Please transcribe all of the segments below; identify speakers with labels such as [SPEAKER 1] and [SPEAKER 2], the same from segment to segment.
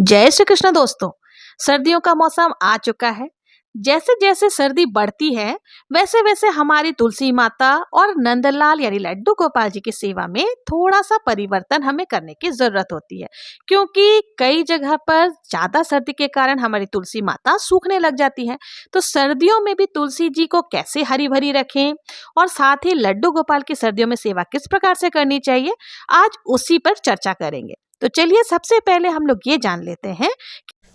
[SPEAKER 1] जय श्री कृष्ण दोस्तों। सर्दियों का मौसम आ चुका है। जैसे जैसे सर्दी बढ़ती है वैसे वैसे हमारी तुलसी माता और नंदलाल यानी लड्डू गोपाल जी की सेवा में थोड़ा सा परिवर्तन हमें करने की जरूरत होती है, क्योंकि कई जगह पर ज्यादा सर्दी के कारण हमारी तुलसी माता सूखने लग जाती है। तो सर्दियों में भी तुलसी जी को कैसे हरी भरी रखें और साथ ही लड्डू गोपाल की सर्दियों में सेवा किस प्रकार से करनी चाहिए, आज उसी पर चर्चा करेंगे। तो चलिए सबसे पहले हम लोग ये जान लेते हैं।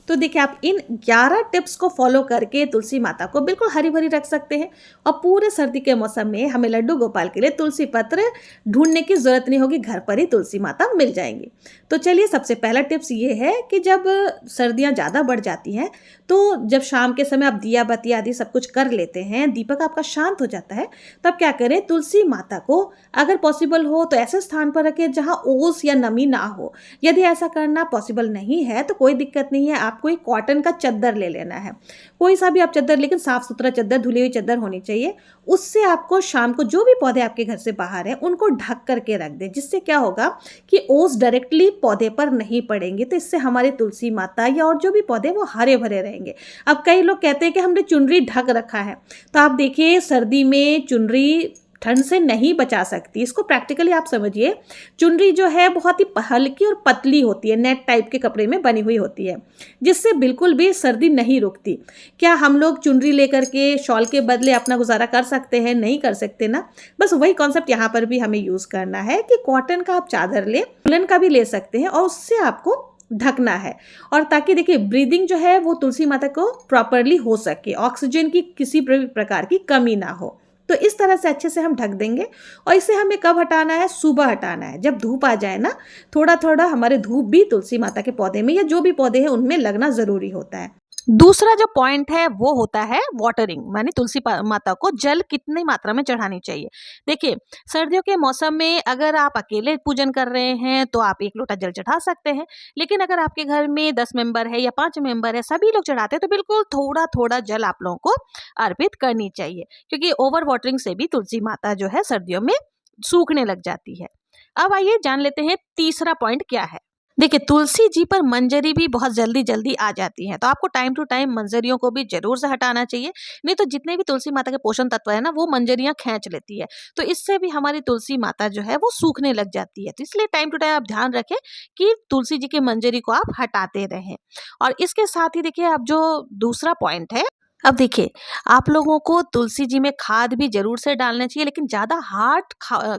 [SPEAKER 1] तो देखिए, आप इन 11 टिप्स को फॉलो करके तुलसी माता को बिल्कुल हरी भरी रख सकते हैं और पूरे सर्दी के मौसम में हमें लड्डू गोपाल के लिए तुलसी पत्र ढूंढने की जरूरत नहीं होगी, घर पर ही तुलसी माता मिल जाएंगी। तो चलिए, सबसे पहला टिप्स ये है कि जब सर्दियां ज़्यादा बढ़ जाती हैं तो जब शाम के समय आप दिया बत्ती आदि सब कुछ कर लेते हैं, दीपक आपका शांत हो जाता है, तब क्या करें, तुलसी माता को अगर पॉसिबल हो तो ऐसे स्थान पर रखें जहाँ ओस या नमी ना हो। यदि ऐसा करना पॉसिबल नहीं है तो कोई दिक्कत नहीं है, आपको एक कॉटन का चद्दर ले लेना है, कोई सा भी आप चद्दर, लेकिन साफ सुथरा चद्दर, धुली हुई चद्दर होनी चाहिए। उससे आपको शाम को जो भी पौधे आपके घर से बाहर हैं उनको ढक करके रख दें, जिससे क्या होगा कि ओस डायरेक्टली पौधे पर नहीं पड़ेंगे। तो इससे हमारी तुलसी माता या और जो भी पौधे वो हरे भरे रहेंगे। अब कई लोग कहते हैं कि हमने चुनरी ढक रखा है, तो आप देखिए सर्दी में चुनरी ठंड से नहीं बचा सकती। इसको प्रैक्टिकली आप समझिए, चुनरी जो है बहुत ही हल्की और पतली होती है, नेट टाइप के कपड़े में बनी हुई होती है, जिससे बिल्कुल भी सर्दी नहीं रुकती। क्या हम लोग चुनरी लेकर के शॉल के बदले अपना गुजारा कर सकते हैं? नहीं कर सकते ना। बस वही कॉन्सेप्ट यहाँ पर भी हमें यूज़ करना है कि कॉटन का आप चादर ले, वुलन का भी ले सकते हैं, और उससे आपको ढकना है। और ताकि देखिए ब्रीदिंग जो है वो तुलसी माता को प्रॉपरली हो सके, ऑक्सीजन की किसी प्रकार की कमी ना हो। तो इस तरह से अच्छे से हम ढक देंगे। और इसे हमें कब हटाना है? सुबह हटाना है, जब धूप आ जाए ना, थोड़ा थोड़ा हमारे धूप भी तुलसी माता के पौधे में या जो भी पौधे हैं उनमें लगना जरूरी होता है। दूसरा जो पॉइंट है वो होता है वाटरिंग, मानी तुलसी माता को जल कितनी मात्रा में चढ़ानी चाहिए। देखिए, सर्दियों के मौसम में अगर आप अकेले पूजन कर रहे हैं तो आप 1 लोटा जल चढ़ा सकते हैं, लेकिन अगर आपके घर में 10 मेंबर है या 5 मेंबर है, सभी लोग चढ़ाते हैं, तो बिल्कुल थोड़ा थोड़ा जल आप लोगों को अर्पित करनी चाहिए, क्योंकि ओवर वाटरिंग से भी तुलसी माता जो है सर्दियों में सूखने लग जाती है। अब आइए जान लेते हैं तीसरा पॉइंट क्या है। देखिए, तुलसी जी पर मंजरी भी बहुत जल्दी जल्दी आ जाती है, तो आपको टाइम टू टाइम मंजरियों को भी जरूर से हटाना चाहिए। नहीं तो जितने भी तुलसी माता के पोषण तत्व है ना, वो मंजरियां खींच लेती है, तो इससे भी हमारी तुलसी माता जो है वो सूखने लग जाती है। तो इसलिए टाइम टू टाइम आप ध्यान रखें कि तुलसी जी की मंजरी को आप हटाते रहें। और इसके साथ ही देखिए, अब जो दूसरा पॉइंट है, अब देखिए, आप लोगों को तुलसी जी में खाद भी जरूर से डालना चाहिए, लेकिन ज्यादा हार्ड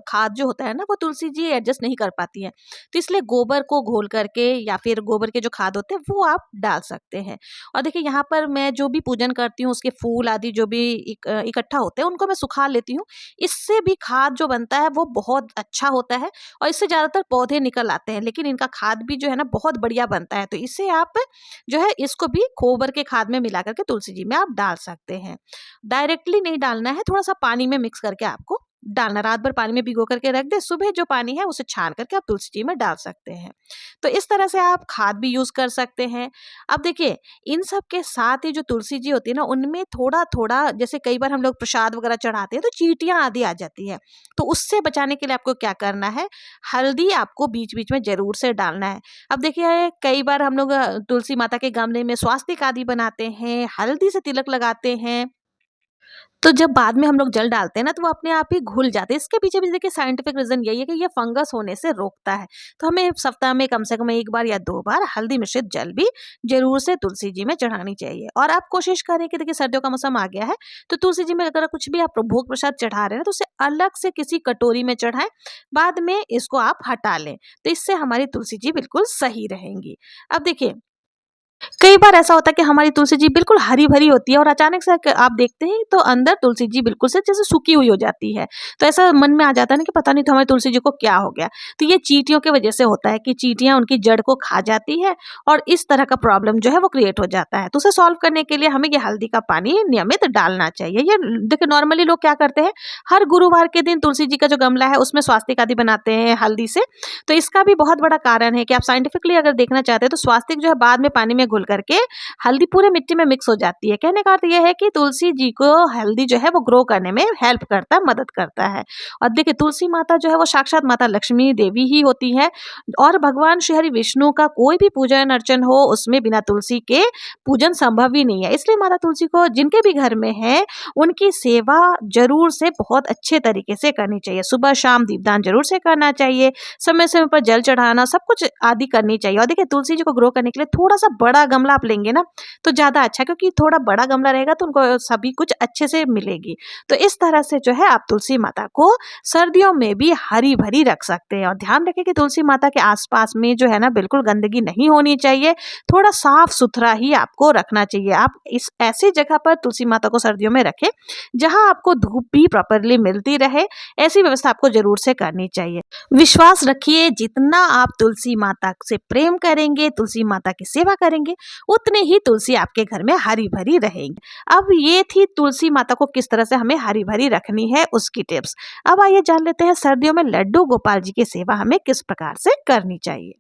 [SPEAKER 1] खाद जो होता है ना, वो तुलसी जी एडजस्ट नहीं कर पाती है। तो इसलिए गोबर को घोल करके या फिर गोबर के जो खाद होते हैं वो आप डाल सकते हैं। और देखिए, यहाँ पर मैं जो भी पूजन करती हूँ उसके फूल आदि जो भी इकट्ठा होते हैं उनको मैं सुखा लेती हूँ। इससे भी खाद जो बनता है वो बहुत अच्छा होता है, और इससे ज्यादातर पौधे निकल आते हैं, लेकिन इनका खाद भी जो है ना बहुत बढ़िया बनता है। तो इसे आप जो है इसको भी गोबर के खाद में मिला करके तुलसी जी में आप डाल सकते हैं। डायरेक्टली नहीं डालना है, थोड़ा सा पानी में मिक्स करके आपको डालना, रात भर पानी में भिगो करके रख दे, सुबह जो पानी है उसे छान करके आप तुलसी जी में डाल सकते हैं। तो इस तरह से आप खाद भी यूज कर सकते हैं। अब देखिए, इन सब के साथ ही जो तुलसी जी होती है ना, उनमें थोड़ा थोड़ा, जैसे कई बार हम लोग प्रसाद वगैरह चढ़ाते हैं तो चींटियां आदि आ जाती है, तो उससे बचाने के लिए आपको क्या करना है, हल्दी आपको बीच बीच में जरूर से डालना है। अब देखिए, कई बार हम लोग तुलसी माता के गमले में स्वास्तिक आदि बनाते हैं, हल्दी से तिलक लगाते हैं, तो जब बाद में हम लोग जल डालते हैं ना, तो वो अपने आप ही घुल जाते हैं। इसके पीछे भी देखिए साइंटिफिक रीजन यही है कि ये फंगस होने से रोकता है। तो हमें सप्ताह में कम से कम 1 बार या 2 बार हल्दी मिश्रित जल भी जरूर से तुलसी जी में चढ़ानी चाहिए। और आप कोशिश करें कि देखिए, सर्दियों का मौसम आ गया है, तो तुलसी जी में अगर कुछ भी आप भोग प्रसाद चढ़ा रहे हैं तो उसे अलग से किसी कटोरी में चढ़ाएं, बाद में इसको आप हटा लें, तो इससे हमारी तुलसी जी बिल्कुल सही रहेंगी। अब देखिए, कई बार ऐसा होता है कि हमारी तुलसी जी बिल्कुल हरी भरी होती है और अचानक से आप देखते हैं तो अंदर तुलसी जी बिल्कुल से जैसे सूखी हुई हो जाती है। तो ऐसा मन में आ जाता है ना कि पता नहीं तो हमारी तुलसी जी को क्या हो गया। तो ये चींटियों की वजह से होता है कि चींटियां उनकी जड़ को खा जाती है, और इस तरह का प्रॉब्लम जो है वो क्रिएट हो जाता है। तो उसे सॉल्व करने के लिए हमें ये हल्दी का पानी नियमित डालना चाहिए। ये देखिए, नॉर्मली लोग क्या करते हैं, हर गुरुवार के दिन तुलसी जी का जो गमला है उसमें स्वास्तिक आदि बनाते हैं हल्दी से। तो इसका भी बहुत बड़ा कारण है कि आप साइंटिफिकली अगर देखना चाहते हैं तो स्वास्तिक जो है बाद में पानी में में घुल करके हल्दी पूरे मिट्टी में मिक्स हो जाती है। कहने का अर्थ ये है कि तुलसी जी को हेल्दी जो है वो ग्रो करने में हेल्प करता है, मदद करता है। और देखिए तुलसी माता जो है वो साक्षात माता लक्ष्मी देवी ही होती है और भगवान श्री हरि विष्णु का कोई भी पूजन अर्चन हो उसमें बिना तुलसी के पूजन संभव ही नहीं है। इसलिए माता तुलसी को जिनके भी घर में है उनकी सेवा जरूर से बहुत अच्छे तरीके से करनी चाहिए। सुबह शाम दीपदान जरूर से करना चाहिए, समय समय पर जल चढ़ाना, सब कुछ आदि करनी चाहिए। और देखिए तुलसी जी को ग्रो करने के लिए थोड़ा सा बड़ा गमला आप लेंगे ना तो ज्यादा अच्छा, क्योंकि थोड़ा बड़ा गमला रहेगा तो उनको सभी कुछ अच्छे से मिलेगी। तो इस तरह से जो है आप तुलसी माता को सर्दियों में भी हरी भरी रख सकते हैं। और ध्यान रखें कि तुलसी माता के आसपास में जो है ना बिल्कुल गंदगी नहीं होनी चाहिए, थोड़ा साफ सुथरा ही आपको रखना चाहिए। आप इस ऐसी जगह पर तुलसी माता को सर्दियों में रखें जहां आपको धूप भी प्रॉपरली मिलती रहे, ऐसी व्यवस्था आपको जरूर से करनी चाहिए। विश्वास रखिए जितना आप तुलसी माता से प्रेम करेंगे, तुलसी माता की सेवा करेंगे, उतने ही तुलसी आपके घर में हरी भरी रहेंगी। अब ये थी तुलसी माता को किस तरह से हमें हरी भरी रखनी है उसकी टिप्स। अब आइए जान लेते हैं सर्दियों में लड्डू गोपाल जी की सेवा हमें किस प्रकार से करनी चाहिए।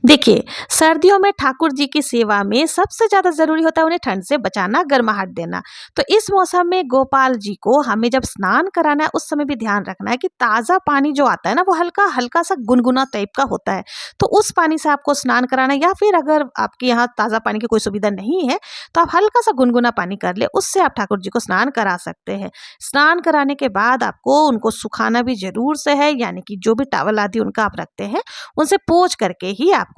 [SPEAKER 1] देखिए सर्दियों में ठाकुर जी की सेवा में सबसे ज्यादा जरूरी होता है उन्हें ठंड से बचाना, गर्माहट देना। तो इस मौसम में गोपाल जी को हमें जब स्नान कराना है उस समय भी ध्यान रखना है कि ताजा पानी जो आता है ना वो हल्का हल्का सा गुनगुना टाइप का होता है। तो उस पानी से आपको स्नान कराना है, या फिर अगर आपके यहाँ ताजा पानी की कोई सुविधा नहीं है तो आप हल्का सा गुनगुना पानी कर ले, उससे आप ठाकुर जी को स्नान करा सकते हैं। स्नान कराने के बाद आपको उनको सुखाना भी जरूर से है, यानी कि जो भी टावल आदि उनका आप रखते हैं उनसे पोंछ करके ही आपको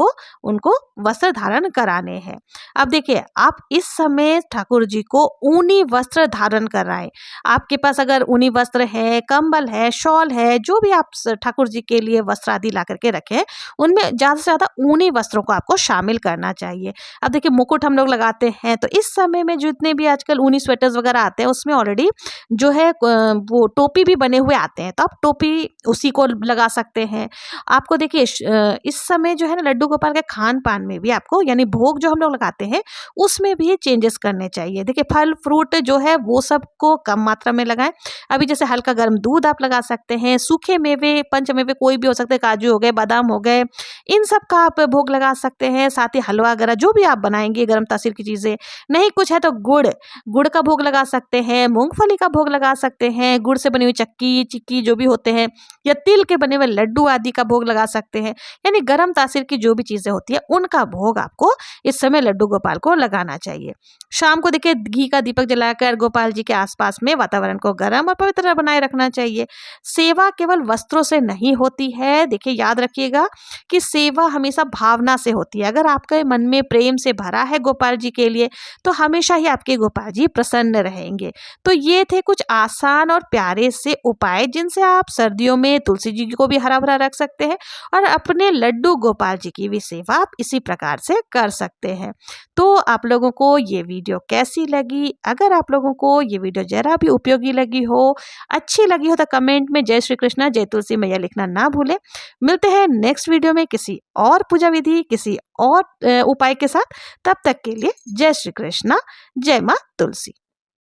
[SPEAKER 1] उनको वस्त्र धारण कराने हैं। अब देखिए आप इस समय ठाकुर जी को ऊनी वस्त्र धारण कराएं। आपके पास अगर ऊनी वस्त्र है, कंबल है, शॉल है, जो भी आप ठाकुर जी के लिए वस्त्र आदि ला करके रखें उनमें ज्यादा से ज्यादा ऊनी वस्त्रों को आपको शामिल करना चाहिए। अब देखिए मुकुट हम लोग लगाते हैं तो इस समय में जितने भी आजकल ऊनी स्वेटर्स वगैरह आते हैं उसमें ऑलरेडी जो है वो टोपी भी बने हुए आते हैं, तो आप टोपी उसी को लगा सकते हैं। आपको देखिए इस समय जो है ना लड्डू गोपाल के खान पान में भी आपको यानी भोग जो हम लोग लगाते हैं उसमें भी चेंजेस करने चाहिए। देखिए फल फ्रूट जो है वो सबको कम मात्रा में लगाएं। अभी जैसे हल्का गर्म दूध आप लगा सकते हैं, सूखे मेवे, पंच मेवे कोई भी हो सकते हैं, काजू हो गए, बादाम हो गए, इन सब का आप भोग लगा सकते हैं। साथ ही हलवा वगैरह जो भी आप बनाएंगे गर्म तासीर की चीजें, नहीं कुछ है तो गुड़ गुड़ का भोग लगा सकते हैं, मूंगफली का भोग लगा सकते हैं, गुड़ से बनी हुई चक्की चिक्की जो भी होते हैं, या तिल के बने हुए लड्डू आदि का भोग लगा सकते हैं। यानी गर्म तासीर की जो भी चीजें होती है उनका भोग आपको इस समय लड्डू गोपाल को लगाना चाहिए। शाम को देखिए घी का दीपक जलाकर गोपाल जी के आसपास में वातावरण को गर्म और पवित्र बनाए रखना चाहिए। सेवा केवल वस्त्रों से नहीं होती है। देखिए याद रखिएगा कि सेवा हमेशा भावना से होती है। अगर आपके मन में प्रेम से भरा है गोपाल जी के लिए तो हमेशा ही आपके गोपाल जी प्रसन्न रहेंगे। तो ये थे कुछ आसान और प्यारे से उपाय जिनसे आप सर्दियों में तुलसी जी को भी हरा भरा रख सकते हैं और अपने लड्डू गोपाल जी की भी सेवा आप इसी प्रकार से कर सकते हैं। तो आप लोगों को ये वीडियो कैसी लगी? अगर आप लोगों को ये वीडियो जरा भी उपयोगी लगी हो, अच्छी लगी हो तो कमेंट में जय श्री कृष्णा जय तुलसी मैया लिखना ना भूलें। मिलते हैं नेक्स्ट वीडियो में किसी और पूजा विधि, किसी और उपाय के साथ। तब तक के लिए जय श्री कृष्णा, जय माँ तुलसी।